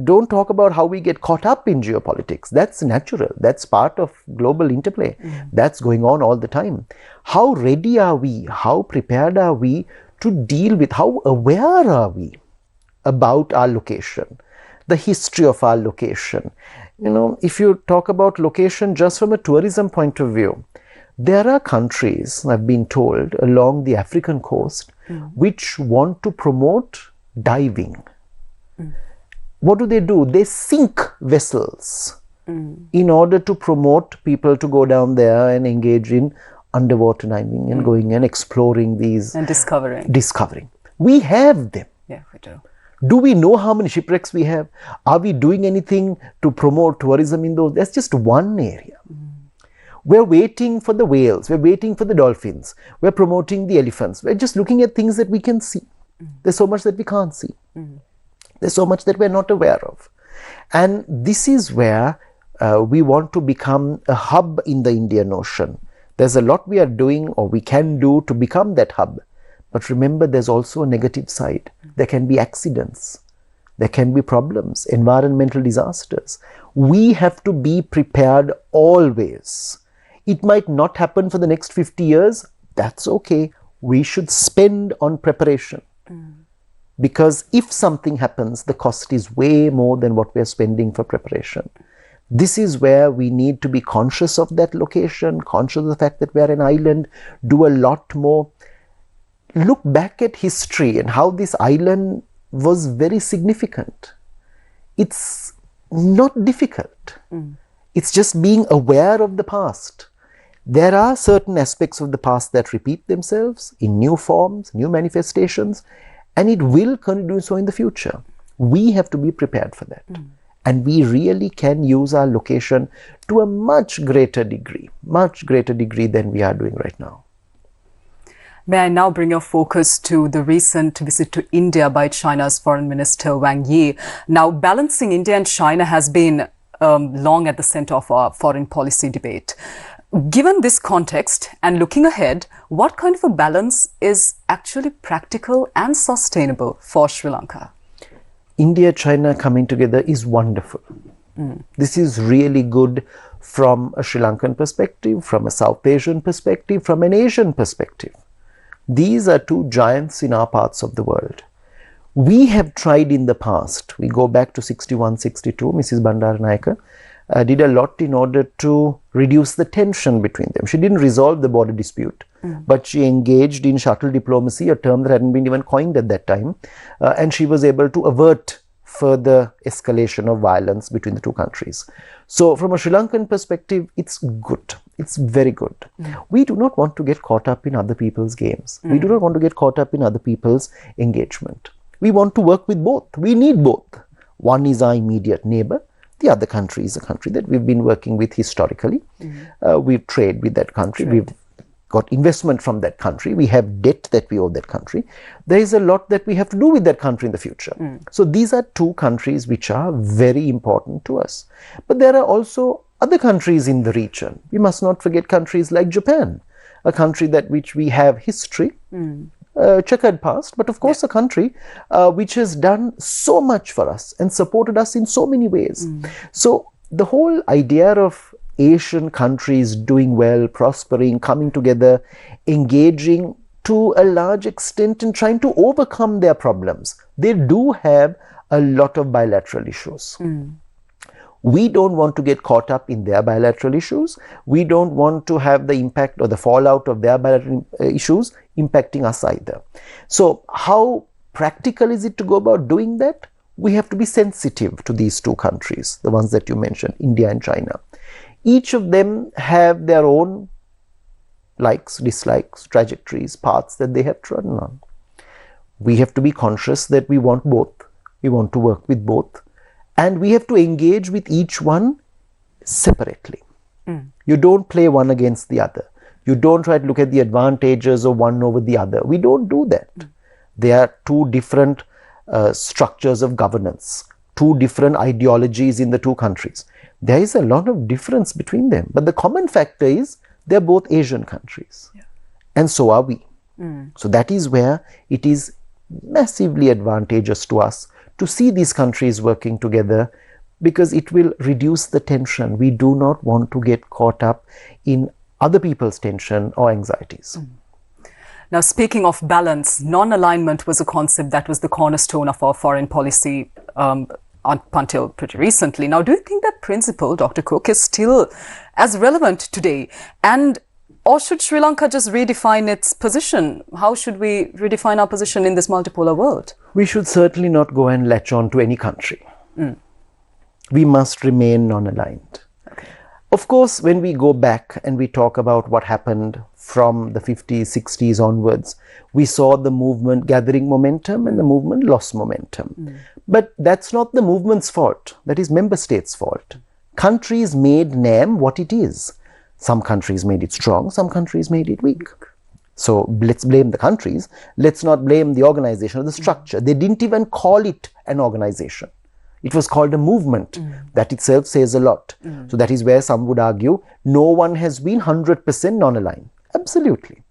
don't talk about how we get caught up in geopolitics. That's natural. That's part of global interplay. That's going on all the time. How ready are we? How prepared are we to deal with, how aware are we about our location, the history of our location? You know, if you talk about location just from a tourism point of view, there are countries, I've been told, along the African coast, which want to promote diving. What do? They sink vessels in order to promote people to go down there and engage in underwater diving and going and exploring these. And discovering. We have them. Yeah, we do. Do we know how many shipwrecks we have? Are we doing anything to promote tourism in those? That's just one area. We're waiting for the whales. We're waiting for the dolphins. We're promoting the elephants. We're just looking at things that we can see. There's so much that we can't see. There's so much that we're not aware of. And this is where we want to become a hub in the Indian Ocean. There's a lot we are doing or we can do to become that hub. But remember, there's also a negative side. There can be accidents. There can be problems, environmental disasters. We have to be prepared always. It might not happen for the next 50 years. That's okay. We should spend on preparation. Because if something happens, the cost is way more than what we're spending for preparation. This is where we need to be conscious of that location, conscious of the fact that we're an island, do a lot more. Look back at history and how this island was very significant. It's not difficult. It's just being aware of the past. There are certain aspects of the past that repeat themselves in new forms, new manifestations, and it will continue to do so in the future. We have to be prepared for that. And we really can use our location to a much greater degree than we are doing right now. May I now bring your focus to the recent visit to India by China's Foreign Minister Wang Yi. Now, balancing India and China has been long at the center of our foreign policy debate. Given this context and looking ahead, what kind of a balance is actually practical and sustainable for Sri Lanka? India-China coming together is wonderful. This is really good from a Sri Lankan perspective, from a South Asian perspective, from an Asian perspective. These are two giants in our parts of the world. We have tried in the past, we go back to 61, 62, Mrs. Bandaranaike did a lot in order to reduce the tension between them. She didn't resolve the border dispute, but she engaged in shuttle diplomacy, a term that hadn't been even coined at that time, and she was able to avert further escalation of violence between the two countries. So from a Sri Lankan perspective, it's good. It's very good. We do not want to get caught up in other people's games. We do not want to get caught up in other people's engagement. We want to work with both. We need both. One is our immediate neighbor. The other country is a country that we've been working with historically. We've traded with that country. We've got investment from that country, we have debt that we owe that country, there is a lot that we have to do with that country in the future. So these are two countries which are very important to us. But there are also other countries in the region. We must not forget countries like Japan, a country that which we have history, checkered past, but of course a country which has done so much for us and supported us in so many ways. So the whole idea of Asian countries doing well, prospering, coming together, engaging to a large extent in trying to overcome their problems. They do have a lot of bilateral issues. We don't want to get caught up in their bilateral issues. We don't want to have the impact or the fallout of their bilateral issues impacting us either. So how practical is it to go about doing that? We have to be sensitive to these two countries, the ones that you mentioned, India and China. Each of them have their own likes, dislikes, trajectories, paths that they have trodden on. We have to be conscious that we want both. We want to work with both. And we have to engage with each one separately. You don't play one against the other. You don't try to look at the advantages of one over the other. We don't do that. There are two different structures of governance, two different ideologies in the two countries. There is a lot of difference between them. But the common factor is they're both Asian countries. And so are we. So that is where it is massively advantageous to us to see these countries working together, because it will reduce the tension. We do not want to get caught up in other people's tension or anxieties. Now, speaking of balance, non-alignment was a concept that was the cornerstone of our foreign policy until pretty recently. Now, do you think that principle, Dr. Cooke, is still as relevant today? Or should Sri Lanka just redefine its position? How should we redefine our position in this multipolar world? We should certainly not go and latch on to any country. We must remain non-aligned. Of course, when we go back and we talk about what happened from the 50s, 60s onwards, we saw the movement gathering momentum and the movement lost momentum. But that's not the movement's fault. That is member states' fault. Countries made NAM what it is. Some countries made it strong, some countries made it weak. So let's blame the countries. Let's not blame the organization or the structure. They didn't even call it an organization. It was called a movement. That itself says a lot. So that is where some would argue no one has been 100% non-aligned. Absolutely.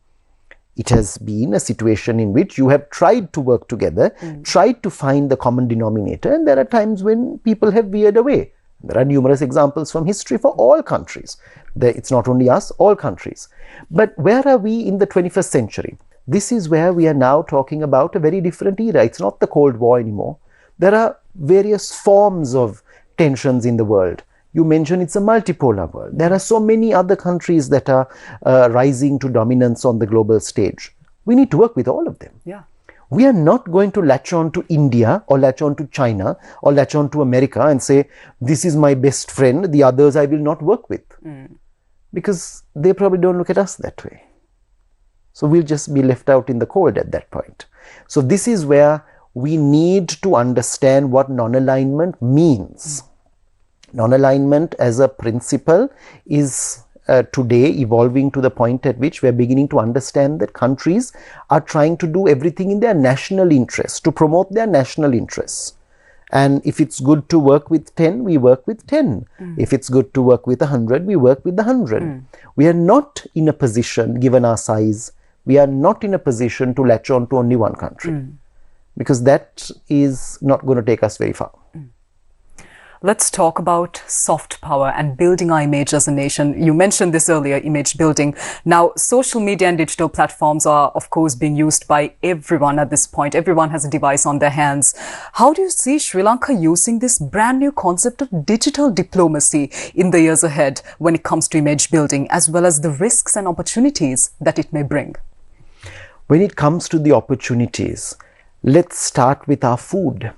It has been a situation in which you have tried to work together, tried to find the common denominator, and there are times when people have veered away. There are numerous examples from history for all countries. It's not only us, all countries. But where are we in the 21st century? This is where we are now talking about a very different era. It's not the Cold War anymore. There are various forms of tensions in the world. You mentioned it's a multipolar world. There are so many other countries that are rising to dominance on the global stage. We need to work with all of them. We are not going to latch on to India or latch on to China or latch on to America and say, this is my best friend, the others I will not work with. Because they probably don't look at us that way. So we'll just be left out in the cold at that point. So this is where we need to understand what non-alignment means. Non-alignment as a principle is today evolving to the point at which we're beginning to understand that countries are trying to do everything in their national interests, to promote their national interests. And if it's good to work with 10, we work with 10. If it's good to work with 100, we work with the 100. We are not in a position, given our size, we are not in a position to latch on to only one country. Because that is not going to take us very far. Let's talk about soft power and building our image as a nation. You mentioned this earlier, image building. Now, social media and digital platforms are, of course, being used by everyone at this point. Everyone has a device on their hands. How do you see Sri Lanka using this brand new concept of digital diplomacy in the years ahead when it comes to image building, as well as the risks and opportunities that it may bring? When it comes to the opportunities, let's start with our food.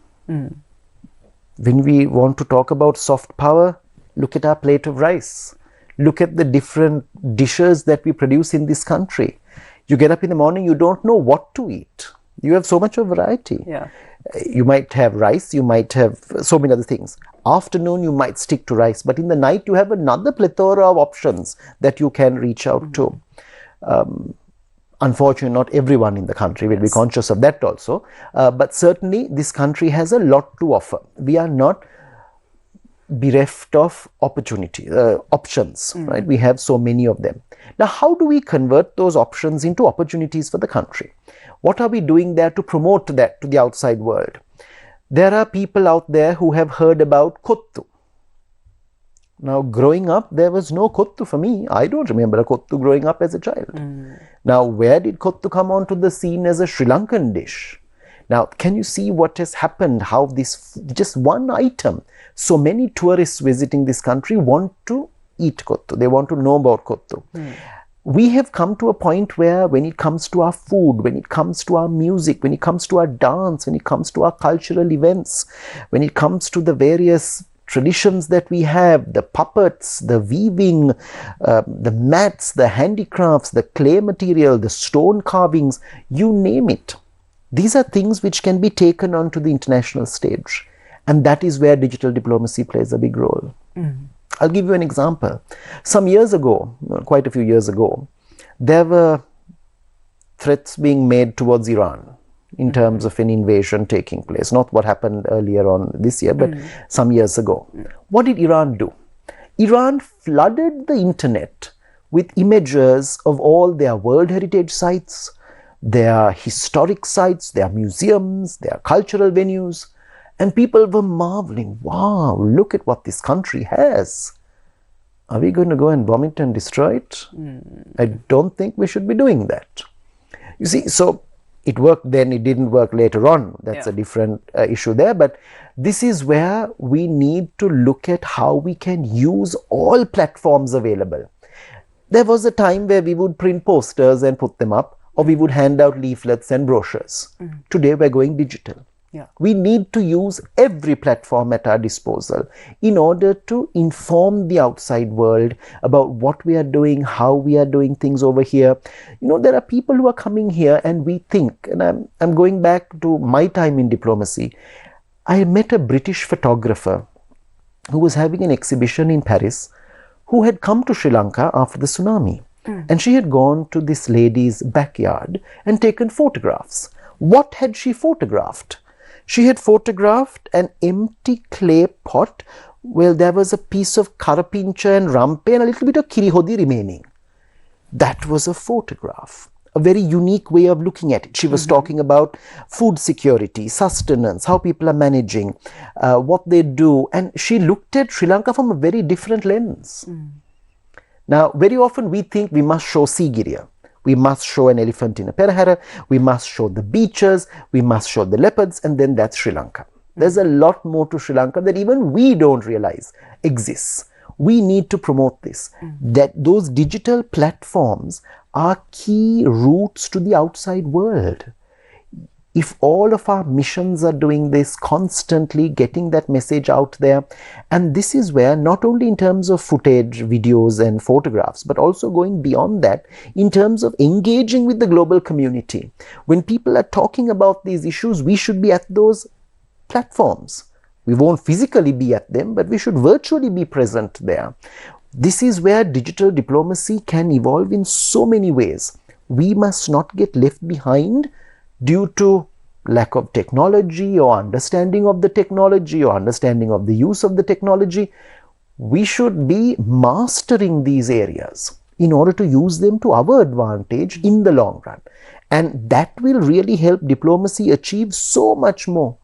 When we want to talk about soft power, look at our plate of rice. Look at the different dishes that we produce in this country. You get up in the morning, you don't know what to eat. You have so much of variety. You might have rice, you might have so many other things. Afternoon, you might stick to rice, but in the night, you have another plethora of options that you can reach out to. Unfortunately, not everyone in the country will be conscious of that also. But certainly, this country has a lot to offer. We are not bereft of options, right? We have so many of them. Now, how do we convert those options into opportunities for the country? What are we doing there to promote that to the outside world? There are people out there who have heard about Kottu. Now, growing up, there was no Kottu for me. I don't remember a Kottu growing up as a child. Now, where did Kottu come onto the scene as a Sri Lankan dish? Now, can you see what has happened? How this, just one item, so many tourists visiting this country want to eat Kottu. They want to know about Kottu. We have come to a point where when it comes to our food, when it comes to our music, when it comes to our dance, when it comes to our cultural events, when it comes to the various traditions that we have, the puppets, the weaving, the mats, the handicrafts, the clay material, the stone carvings, you name it. These are things which can be taken onto the international stage. And that is where digital diplomacy plays a big role. I'll give you an example. Some years ago, quite a few years ago, there were threats being made towards Iran in terms of an invasion taking place. Not what happened earlier on this year, but some years ago. What did Iran do? Iran flooded the internet with images of all their World Heritage sites, their historic sites, their museums, their cultural venues, and people were marveling, wow, look at what this country has. Are we going to go and bomb it and destroy it? I don't think we should be doing that. You see, so it worked then, it didn't work later on. That's a different issue there. But this is where we need to look at how we can use all platforms available. There was a time where we would print posters and put them up, or we would hand out leaflets and brochures. Today we're going digital. We need to use every platform at our disposal in order to inform the outside world about what we are doing, how we are doing things over here. You know, there are people who are coming here and we think, and I'm going back to my time in diplomacy. I met a British photographer who was having an exhibition in Paris who had come to Sri Lanka after the tsunami. And she had gone to this lady's backyard and taken photographs. What had she photographed? She had photographed an empty clay pot where there was a piece of karapincha and rampe and a little bit of kirihodi remaining. That was a photograph, a very unique way of looking at it. She was talking about food security, sustenance, how people are managing, what they do. And she looked at Sri Lanka from a very different lens. Now, very often we think we must show Sigiriya. We must show an elephant in a perahara, we must show the beaches, we must show the leopards, and then that's Sri Lanka. There's a lot more to Sri Lanka that even we don't realize exists. We need to promote this. That those digital platforms are key routes to the outside world. If all of our missions are doing this, constantly getting that message out there, and this is where not only in terms of footage, videos and photographs, but also going beyond that in terms of engaging with the global community. When people are talking about these issues, we should be at those platforms. We won't physically be at them, but we should virtually be present there. This is where digital diplomacy can evolve in so many ways. We must not get left behind due to lack of technology or understanding of the technology or understanding of the use of the technology. We should be mastering these areas in order to use them to our advantage in the long run. And that will really help diplomacy achieve so much more,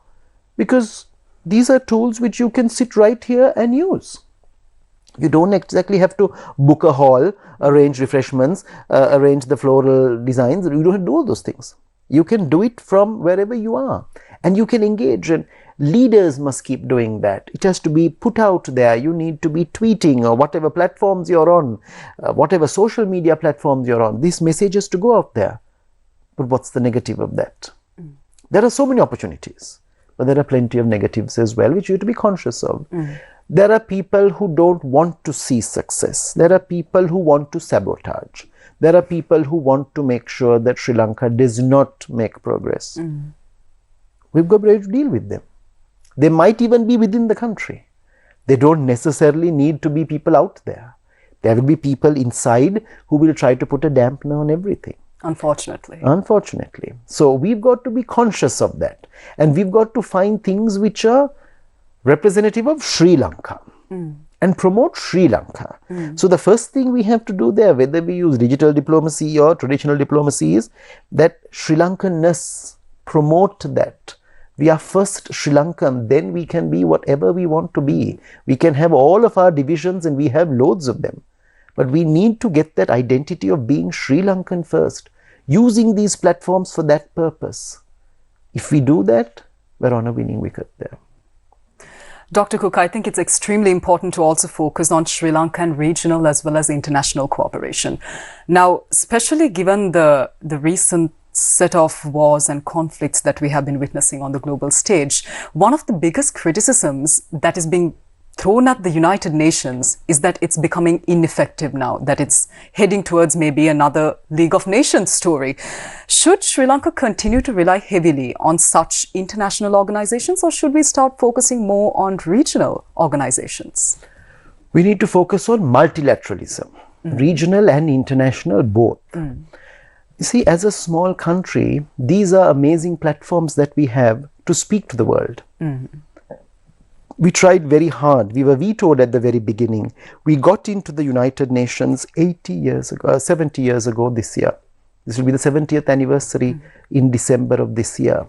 because these are tools which you can sit right here and use. You don't exactly have to book a hall, arrange refreshments, arrange the floral designs. You don't have to do all those things. You can do it from wherever you are, and you can engage, and leaders must keep doing that. It has to be put out there. You need to be tweeting or whatever platforms you're on, whatever social media platforms you're on. This message has to go out there. But what's the negative of that? There are so many opportunities, but there are plenty of negatives as well, which you have to be conscious of. There are people who don't want to see success. There are people who want to sabotage. There are people who want to make sure that Sri Lanka does not make progress. We've got to be ready to deal with them. They might even be within the country. They don't necessarily need to be people out there. There will be people inside who will try to put a dampener on everything. Unfortunately. Unfortunately. So we've got to be conscious of that. And we've got to find things which are representative of Sri Lanka and promote Sri Lanka. So the first thing we have to do there, whether we use digital diplomacy or traditional diplomacy, is that Sri Lankan-ness, promote that. We are first Sri Lankan, then we can be whatever we want to be. We can have all of our divisions, and we have loads of them. But we need to get that identity of being Sri Lankan first, using these platforms for that purpose. If we do that, we're on a winning wicket there. Dr. Cooke, I think it's extremely important to also focus on Sri Lankan regional as well as international cooperation. Now, especially given the recent set of wars and conflicts that we have been witnessing on the global stage, one of the biggest criticisms that is being thrown at the United Nations is that it's becoming ineffective now, that it's heading towards maybe another League of Nations story. Should Sri Lanka continue to rely heavily on such international organizations, or should we start focusing more on regional organizations? We need to focus on multilateralism, regional and international both. You see, as a small country, these are amazing platforms that we have to speak to the world. We tried very hard. We were vetoed at the very beginning. We got into the United Nations 80 years ago, 70 years ago this year. This will be the 70th anniversary in December of this year.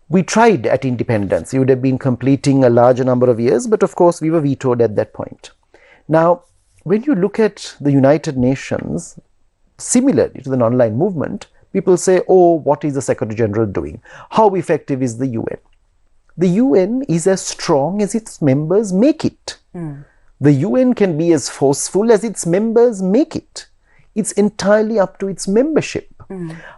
We tried at independence. We would have been completing a larger number of years, but of course we were vetoed at that point. Now, when you look at the United Nations, similarly to the non-aligned movement, people say, oh, what is the Secretary General doing? How effective is the UN? The UN is as strong as its members make it. The UN can be as forceful as its members make it. It's entirely up to its membership.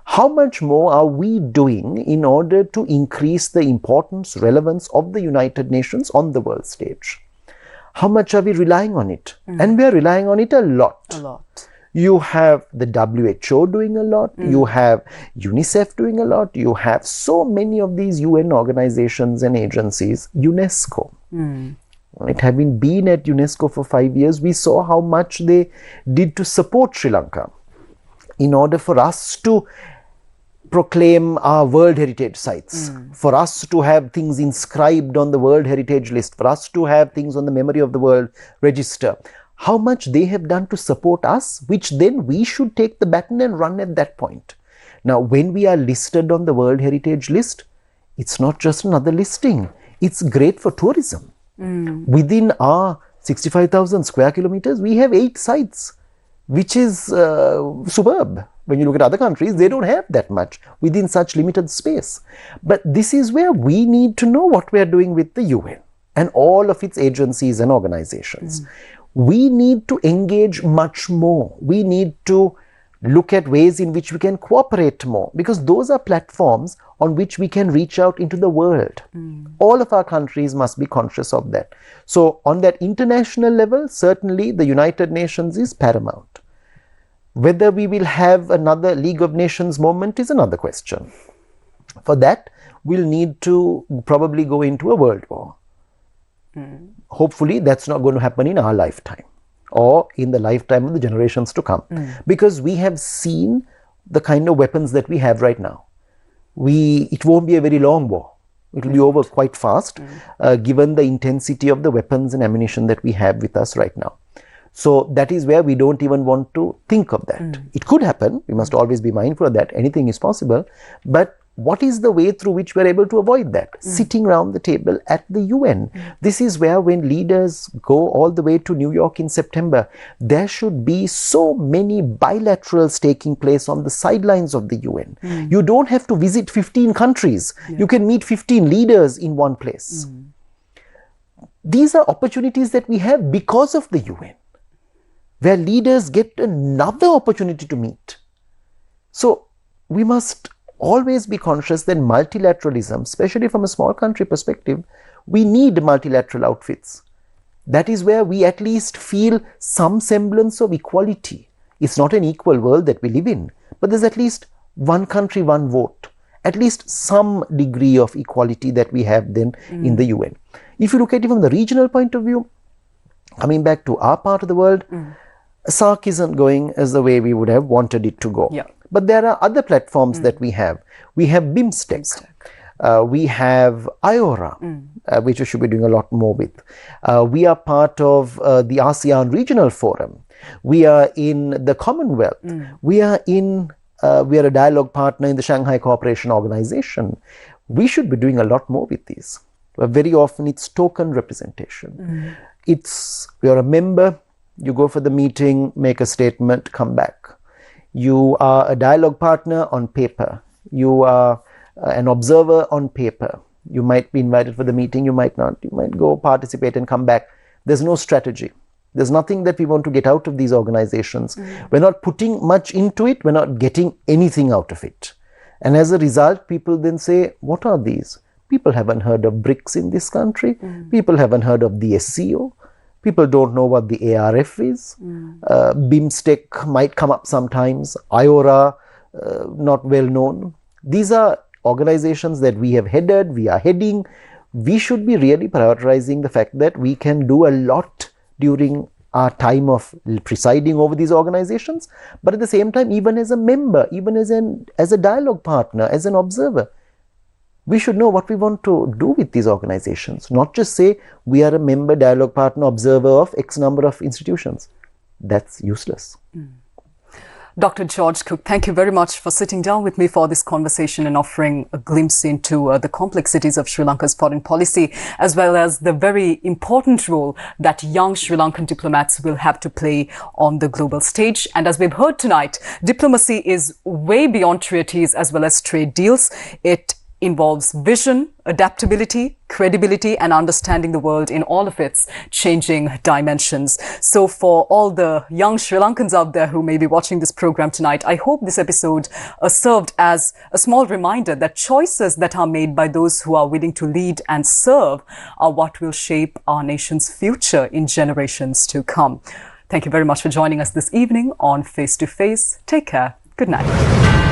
How much more are we doing in order to increase the importance, relevance of the United Nations on the world stage? How much are we relying on it? And we are relying on it a lot. A lot. You have the WHO doing a lot, you have UNICEF doing a lot, you have so many of these UN organizations and agencies, UNESCO. Right? Having been at UNESCO for 5 years, we saw how much they did to support Sri Lanka in order for us to proclaim our World Heritage Sites, for us to have things inscribed on the World Heritage List, for us to have things on the Memory of the World Register. How much they have done to support us, which then we should take the baton and run at that point. Now, when we are listed on the World Heritage List, it's not just another listing. It's great for tourism. Within our 65,000 square kilometers, we have 8 sites, which is superb. When you look at other countries, they don't have that much within such limited space. But this is where we need to know what we are doing with the UN and all of its agencies and organizations. We need to engage much more. We need to look at ways in which we can cooperate more, because those are platforms on which we can reach out into the world. All of our countries must be conscious of that. So on that international level, certainly the United Nations is paramount. Whether we will have another League of Nations moment is another question. For that, we'll need to probably go into a world war. Hopefully that's not going to happen in our lifetime or in the lifetime of the generations to come, because we have seen the kind of weapons that we have right now. It won't be a very long war. It will be over quite fast, given the intensity of the weapons and ammunition that we have with us right now. So that is where we don't even want to think of that. It could happen. We must always be mindful of that. Anything is possible. But what is the way through which we're able to avoid that? Sitting around the table at the UN. This is where, when leaders go all the way to New York in September, there should be so many bilaterals taking place on the sidelines of the UN. You don't have to visit 15 countries. You can meet 15 leaders in one place. These are opportunities that we have because of the UN, where leaders get another opportunity to meet. So we must always be conscious that multilateralism, especially from a small country perspective, we need multilateral outfits. That is where we at least feel some semblance of equality. It's not an equal world that we live in, but there's at least one country, one vote. At least some degree of equality that we have then in the UN. If you look at it from the regional point of view, Coming back to our part of the world, SAARC isn't going as the way we would have wanted it to go. Yeah. But there are other platforms that we have. We have BIMSTEC. We have IORA, which we should be doing a lot more with. We are part of the ASEAN Regional Forum. We are in the Commonwealth. We are a dialogue partner in the Shanghai Cooperation Organization. We should be doing a lot more with these. Very often it's token representation. You're a member, you go for the meeting, make a statement, come back. You are a dialogue partner on paper. You are an observer on paper. You might be invited for the meeting, you might not. You might go participate and come back. There's no strategy. There's nothing that we want to get out of these organizations. We're not putting much into it. We're not getting anything out of it. And as a result, people then say, what are these? People haven't heard of BRICS in this country. People haven't heard of the SCO. People don't know what the ARF is. BIMSTEC might come up sometimes. IORA, not well known. These are organizations that we have headed, we are heading. We should be really prioritizing the fact that we can do a lot during our time of presiding over these organizations, but at the same time, even as a member, even as a dialogue partner, as an observer, we should know what we want to do with these organizations, not just say we are a member, dialogue partner, observer of X number of institutions. That's useless. Dr. George Cooke, thank you very much for sitting down with me for this conversation and offering a glimpse into the complexities of Sri Lanka's foreign policy, as well as the very important role that young Sri Lankan diplomats will have to play on the global stage. And as we've heard tonight, diplomacy is way beyond treaties as well as trade deals. It involves vision, adaptability, credibility, and understanding the world in all of its changing dimensions. So for all the young Sri Lankans out there who may be watching this program tonight, I hope this episode served as a small reminder that choices that are made by those who are willing to lead and serve are what will shape our nation's future in generations to come. Thank you very much for joining us this evening on Face to Face. Take care. Good night.